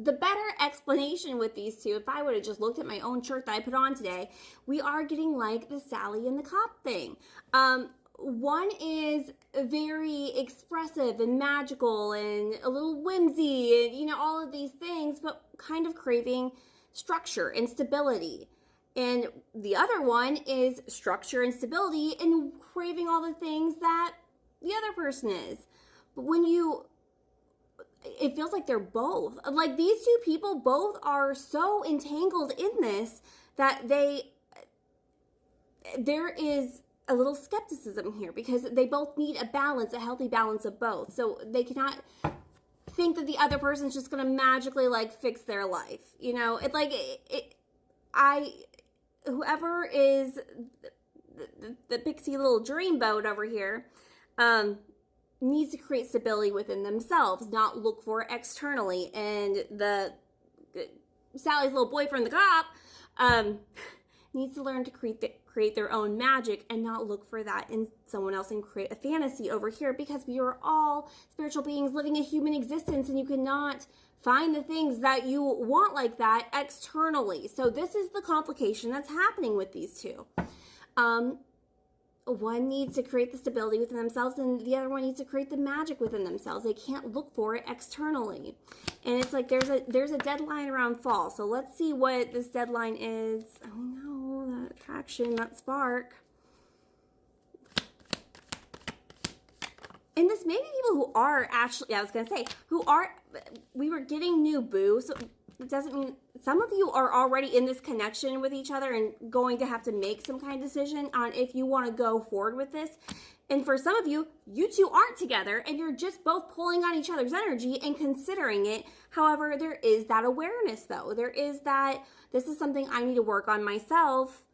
the better explanation with these two, if I would have just looked at my own shirt that I put on today, we are getting like the Sally and the cop thing. One is very expressive and magical and a little whimsy and, all of these things, but kind of craving structure and stability. And the other one is structure and stability and craving all the things that the other person is. But it feels like they're both. Like these two people both are so entangled in this that there is a little skepticism here because they both need a balance, a healthy balance of both. So they cannot think that the other person's just going to magically like fix their life. Whoever is the pixie little dreamboat over here, needs to create stability within themselves, not look for it externally. And Sally's little boyfriend, the cop, needs to learn to create their own magic and not look for that in someone else and create a fantasy over here, because we are all spiritual beings living a human existence, and you cannot find the things that you want like that externally. So this is the complication that's happening with these two. One needs to create the stability within themselves, and the other one needs to create the magic within themselves. They can't look for it externally. And it's like there's a deadline around fall. So let's see what this deadline is. Oh no, that attraction, that spark. And this may be people who are actually, we were getting new boo, so it doesn't mean, some of you are already in this connection with each other and going to have to make some kind of decision on if you want to go forward with this. And for some of you, you two aren't together and you're just both pulling on each other's energy and considering it. However, there is that awareness though. There is that, this is something I need to work on myself.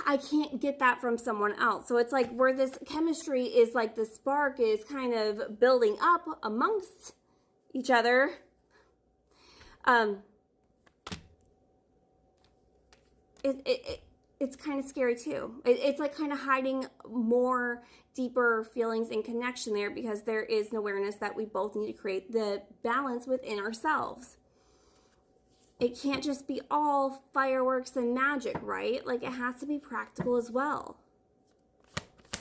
I can't get that from someone else. So it's like where this chemistry is, like the spark is kind of building up amongst each other. It's kind of scary too. It's like kind of hiding more deeper feelings and connection there, because there is an awareness that we both need to create the balance within ourselves. It can't just be all fireworks and magic, right? Like it has to be practical as well.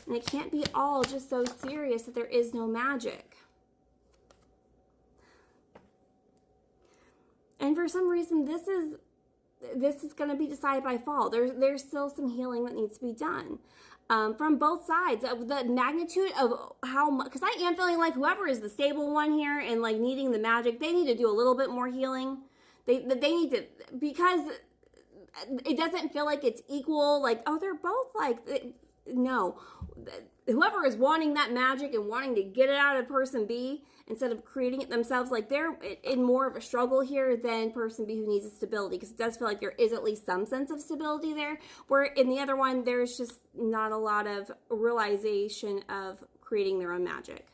And it can't be all just so serious that there is no magic. And for some reason, this is going to be decided by fall. There's still some healing that needs to be done from both sides. Of the magnitude of how much, because I am feeling like whoever is the stable one here and like needing the magic, they need to do a little bit more healing. They need to, because it doesn't feel like it's equal. Like, oh, they're both like, no. Whoever is wanting that magic and wanting to get it out of person B instead of creating it themselves, like they're in more of a struggle here than person B who needs a stability, because it does feel like there is at least some sense of stability there, where in the other one there's just not a lot of realization of creating their own magic.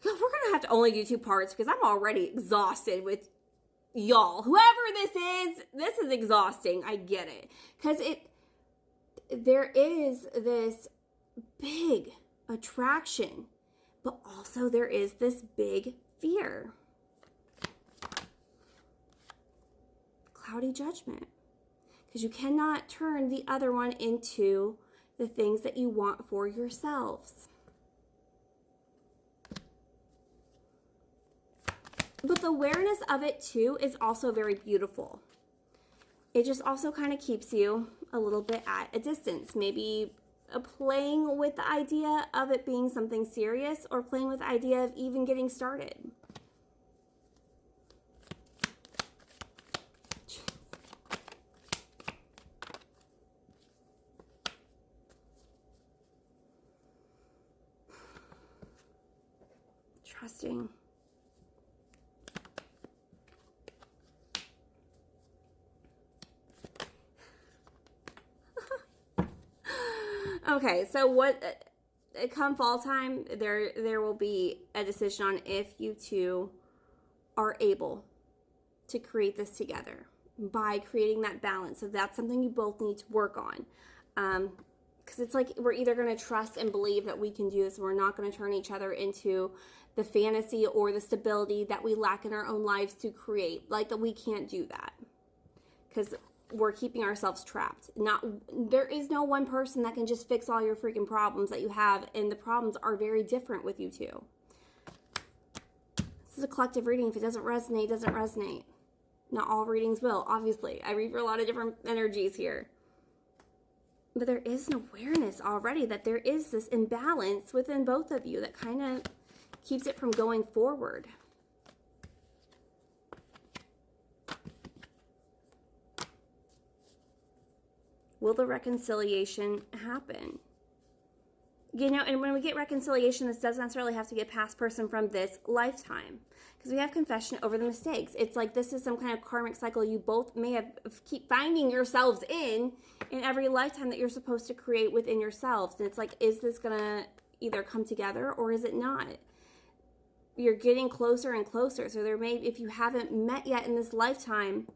We're gonna have to only do 2 parts because I'm already exhausted with y'all. Whoever this is exhausting. I get it, because there is this big attraction, but also there is this big fear. Cloudy judgment. Because you cannot turn the other one into the things that you want for yourselves. But the awareness of it too is also very beautiful. It just also kind of keeps you a little bit at a distance. Maybe playing with the idea of it being something serious, or playing with the idea of even getting started. Trusting. Okay, so come fall time, there will be a decision on if you two are able to create this together by creating that balance. So that's something you both need to work on. because it's like we're either going to trust and believe that we can do this, and we're not going to turn each other into the fantasy or the stability that we lack in our own lives to create. Like that we can't do that because we're keeping ourselves trapped. There is no one person that can just fix all your freaking problems that you have, and the problems are very different with you two. This is a collective reading. If it doesn't resonate, it doesn't resonate. Not all readings will, obviously. I read for a lot of different energies here. But there is an awareness already that there is this imbalance within both of you that kind of keeps it from going forward. Will the reconciliation happen? You know, and when we get reconciliation, this doesn't necessarily have to be a past person from this lifetime. Because we have confession over the mistakes. It's like this is some kind of karmic cycle you both may have keep finding yourselves in every lifetime that you're supposed to create within yourselves. And it's like, is this going to either come together or is it not? You're getting closer and closer. So there may, if you haven't met yet in this lifetime,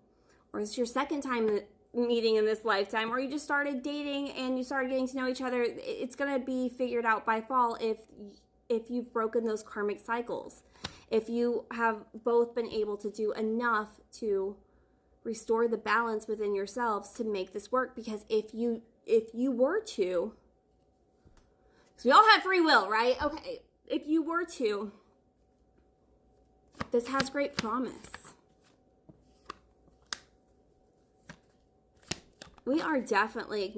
or it's your second time meeting in this lifetime, or you just started dating and you started getting to know each other, it's going to be figured out by fall if you've broken those karmic cycles. If you have both been able to do enough to restore the balance within yourselves to make this work. Because if you were to, because we all have free will, right? Okay, if you were to, this has great promise. We are definitely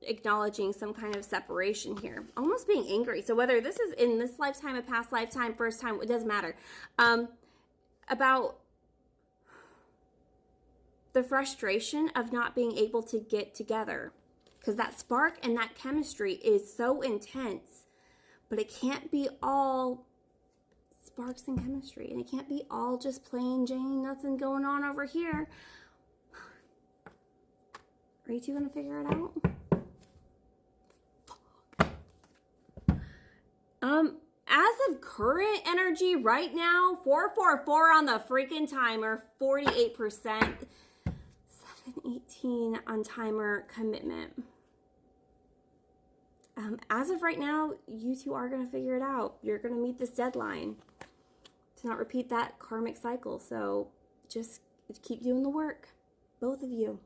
acknowledging some kind of separation here, almost being angry. So whether this is in this lifetime, a past lifetime, first time, it doesn't matter. About the frustration of not being able to get together, because that spark and that chemistry is so intense, but it can't be all sparks and chemistry, and it can't be all just plain Jane, nothing going on over here. Are you two going to figure it out? As of current energy right now, 444 on the freaking timer, 48%, 718 on timer commitment. As of right now, you two are going to figure it out. You're going to meet this deadline to not repeat that karmic cycle. So just keep doing the work, both of you.